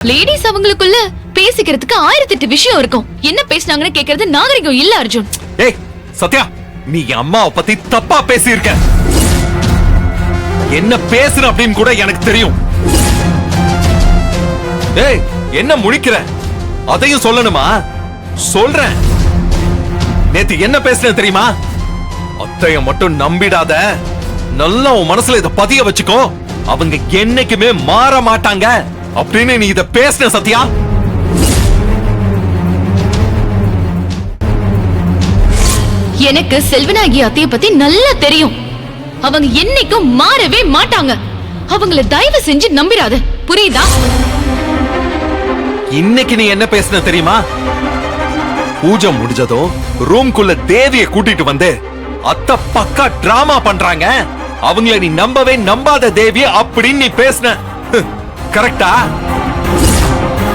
Ladies அவங்களுக்குள்ள பேசிக்கிறதுக்கு 1008 விஷயம் இருக்கும். என்ன பேசினாங்கன்னு கேக்குறது நாகரிகம் இல்ல அர்ஜுன். ஏய் சத்யா, நீ அம்மாவை பத்தி தப்பா பேசியிருக்க. என்ன பேசுற அப்படின்னு கூட எனக்கு தெரியும். ஏய் என்ன முழிக்கிற? அதையும் சொல்லணுமா? சொல்றேன். நேத்து என்ன பேசுன தெரியுமா? அத்தைய மட்டும் நம்பிடாத. நல்லா உன் மனசுல இத பதிய வச்சுக்கோ. அவங்க என்னைக்குமே மாற மாட்டாங்க அப்படின்னு நீ இத பேசுன சத்யா. எனக்கு செல்வநாயகி அத்தைய பத்தி நல்லா தெரியும். அவங்க என்னைக்கும் மாறவே மாட்டாங்க. அவங்கள தயவு செஞ்சு நம்பிராத, புரியுதா? இன்னைக்கு நீ என்ன பேசுன தெரியுமா? பூஜை முடிஞ்சதும் ரூம்குள்ள தேவிய கூட்டிட்டு வந்து அத்தை பக்கா டிராமா பண்றாங்க, அவங்கள நீ நம்பவே நம்பாத தேவிய அப்படின்னு நீ பேசுன. கரெக்டா?